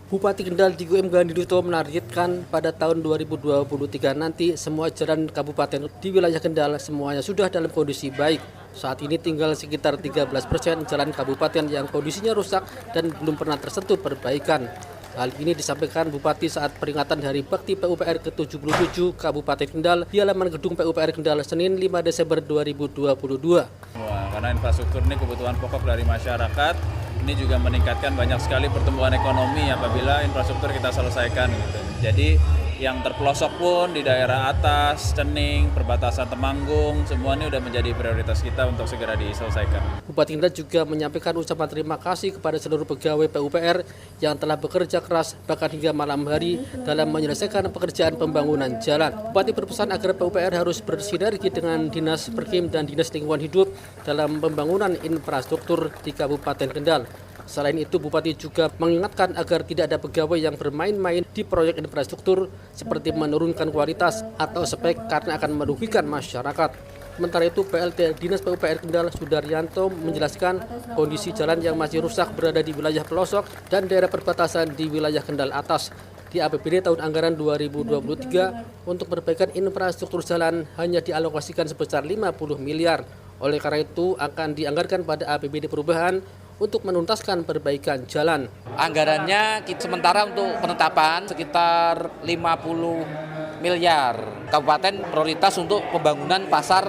Bupati Kendal Digum Gandiduto menargetkan pada tahun 2023 nanti semua jalan kabupaten di wilayah Kendal semuanya sudah dalam kondisi baik. Saat ini tinggal sekitar 13% jalan kabupaten yang kondisinya rusak dan belum pernah tersentuh perbaikan. Hal ini disampaikan Bupati saat peringatan Hari Bakti PUPR ke-77 Kabupaten Kendal di halaman gedung PUPR Kendal Senin 5 Desember 2022. Karena infrastruktur ini kebutuhan pokok dari masyarakat. Ini juga meningkatkan banyak sekali pertumbuhan ekonomi apabila infrastruktur kita selesaikan gitu. Jadi yang terpelosok pun di daerah atas, Cening, perbatasan Temanggung, semua ini sudah menjadi prioritas kita untuk segera diselesaikan. Bupati Kendal juga menyampaikan ucapan terima kasih kepada seluruh pegawai PUPR yang telah bekerja keras bahkan hingga malam hari dalam menyelesaikan pekerjaan pembangunan jalan. Bupati berpesan agar PUPR harus bersinergi dengan Dinas Perkim dan Dinas Lingkungan Hidup dalam pembangunan infrastruktur di Kabupaten Kendal. Selain itu, Bupati juga mengingatkan agar tidak ada pegawai yang bermain-main di proyek infrastruktur seperti menurunkan kualitas atau spek karena akan merugikan masyarakat. Sementara itu, PLT Dinas PUPR Kendal Sudaryanto menjelaskan kondisi jalan yang masih rusak berada di wilayah pelosok dan daerah perbatasan di wilayah Kendal atas. Di APBD tahun anggaran 2023 untuk perbaikan infrastruktur jalan hanya dialokasikan sebesar 50 miliar. Oleh karena itu akan dianggarkan pada APBD perubahan untuk menuntaskan perbaikan jalan. Anggarannya sementara untuk penetapan sekitar 50 miliar. Kabupaten prioritas untuk pembangunan pasar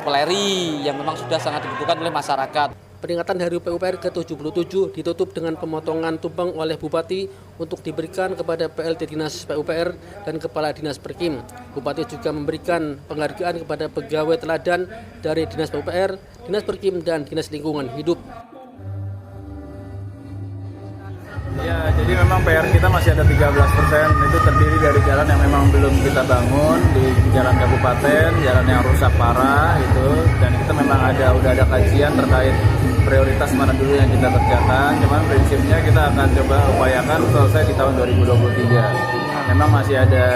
peleri yang memang sudah sangat dibutuhkan oleh masyarakat. Peringatan Hari PUPR ke-77 ditutup dengan pemotongan tumpeng oleh Bupati untuk diberikan kepada PLT Dinas PUPR dan Kepala Dinas Perkim. Bupati juga memberikan penghargaan kepada pegawai teladan dari Dinas PUPR, Dinas Perkim, dan Dinas Lingkungan Hidup. Ya, jadi memang PR kita masih ada 13%, itu terdiri dari jalan yang memang belum kita bangun di jalan kabupaten, jalan yang rusak parah itu, dan kita memang udah ada kajian terkait prioritas mana dulu yang kita kerjakan. Cuman prinsipnya kita akan coba upayakan selesai di tahun 2023. Memang masih ada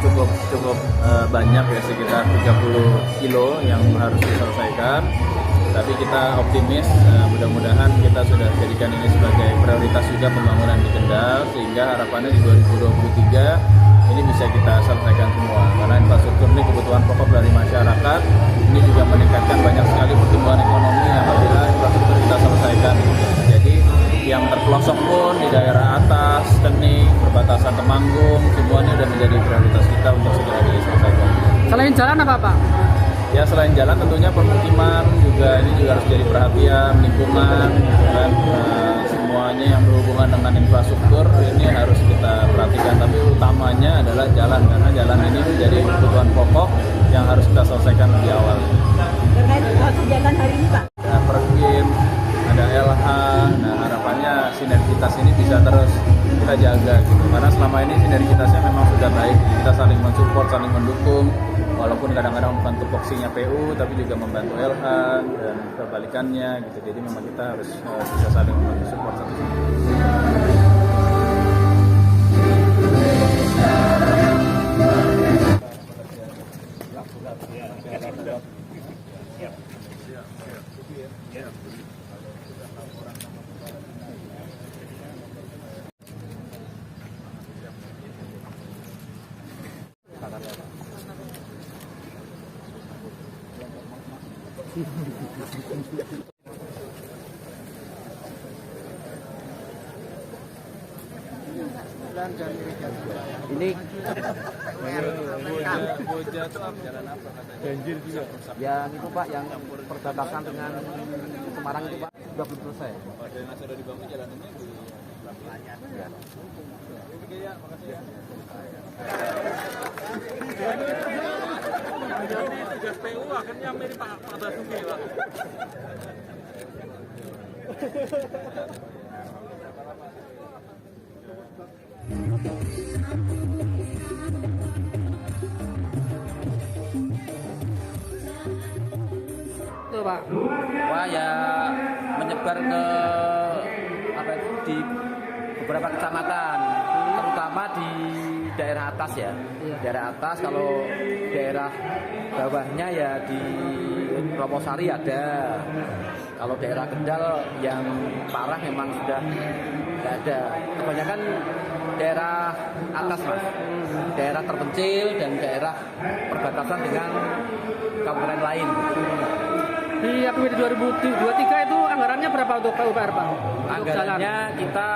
cukup banyak ya, sekitar 30 kilo yang harus diselesaikan. Tapi kita optimis, mudah-mudahan kita sudah jadikan ini sebagai prioritas juga pembangunan di Kendal, sehingga harapannya di 2023 ini bisa kita selesaikan semua. Karena infrastruktur ini kebutuhan pokok dari masyarakat, ini juga meningkatkan banyak sekali pertumbuhan ekonomi apabila infrastruktur kita selesaikan. Jadi yang terpelosok pun di daerah atas, Cening, perbatasan Temanggung, semuanya sudah menjadi prioritas kita untuk segera diselesaikan. Selain jalan apa Pak? Ya, selain jalan tentunya permukiman juga ini juga harus jadi perhatian, lingkungan, dan semuanya yang berhubungan dengan infrastruktur ini harus kita perhatikan. Tapi utamanya adalah jalan, karena jalan ini menjadi kebutuhan pokok yang harus kita selesaikan di awal. Terkait kegiatan hari ini Pak? Ada Perkim, ada LH, nah harapannya sinergitas ini bisa terus kita jaga gitu. Karena selama ini sinergitasnya memang sudah baik, kita saling mensupport, saling mendukung. Walaupun kadang-kadang bukan tupoksinya PU, tapi juga membantu LH dan kebalikannya gitu. Jadi memang kita harus bisa saling membantu support satu sama lain. Ini Banjir juga. yang itu Pak, yang perbatasan dengan Semarang itu Pak, sudah belum selesai. Dan sudah dibangun jalan ini di Ya. ya, makasih ya. Jadi tugas PU akhirnya mirip Pak Basuki Pak. Itu Pak. Wah, ya menyebar ke di beberapa kecamatan, terutama di daerah atas ya. Daerah atas, kalau daerah bawahnya ya di Roposari ada. Kalau daerah Kendal yang parah memang sudah nggak ada. Kebanyakan daerah atas mas, daerah terpencil dan daerah perbatasan dengan kabupaten lain. Di APBD 2023 itu anggarannya berapa untuk PUPR Pak? Anggarannya kita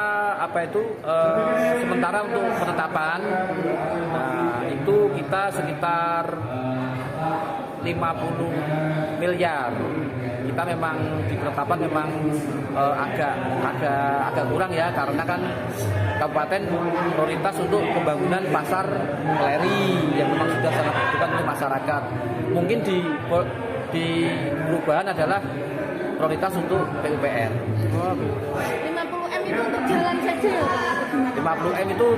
sementara untuk penetapan, nah itu kita sekitar 50 miliar. Kita memang di penetapan memang agak kurang ya, karena kan kabupaten prioritas untuk pembangunan pasar peleri yang memang sudah sangat dibutuhkan oleh masyarakat. Mungkin di perubahan adalah prioritas untuk PUPR. 50M itu untuk jalan saja. 50M itu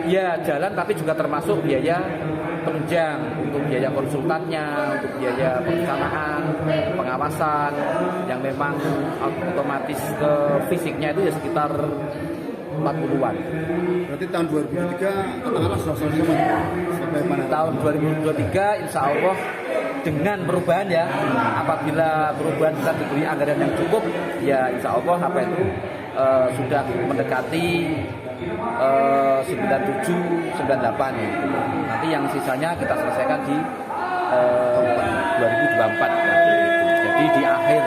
ya jalan, tapi juga termasuk biaya penunjang untuk biaya konsultannya, untuk biaya perencanaan, pengawasan yang memang otomatis ke fisiknya itu ya sekitar 40-an. Berarti tahun 2023 katakanlah sudah selesai sampai mana? Tahun 2023 insya Allah dengan perubahan ya, apabila perubahan bisa diberi anggaran yang cukup ya insya Allah sudah mendekati 97, 98 gitu. Nanti yang sisanya kita selesaikan di 2024. Jadi di akhir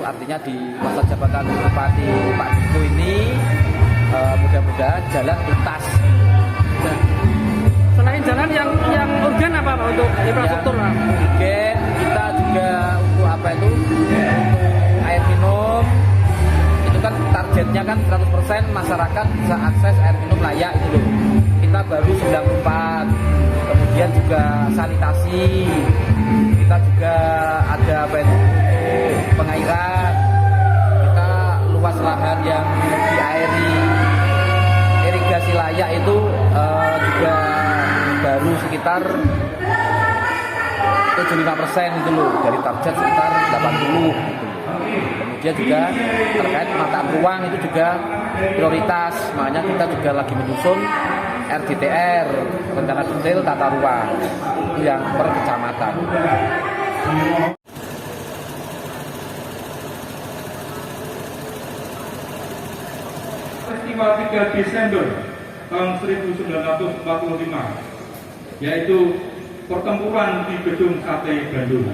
artinya di masa jabatan Bupati Pak Diko ini mudah-mudahan jalan tuntas. Selain jalan yang urgen apa Pak untuk infrastruktur? Urgen kita juga untuk air minum. Itu kan targetnya kan 100% masyarakat bisa akses air minum layak itu loh. Kita baru 94. Kemudian juga sanitasi. Kita juga ada pengairan. Kita luas lahan yang diairi. Irigasi layak itu juga baru sekitar 75% itu loh, dari target sekitar 80 gitu. Kemudian juga terkait penataan ruang itu juga prioritas, makanya kita juga lagi menyusun RDTR, rencana detail tata ruang yang per kecamatan. Peristiwa 3 Desember tahun 1945, yaitu pertempuran di Gedung Sate Bandung.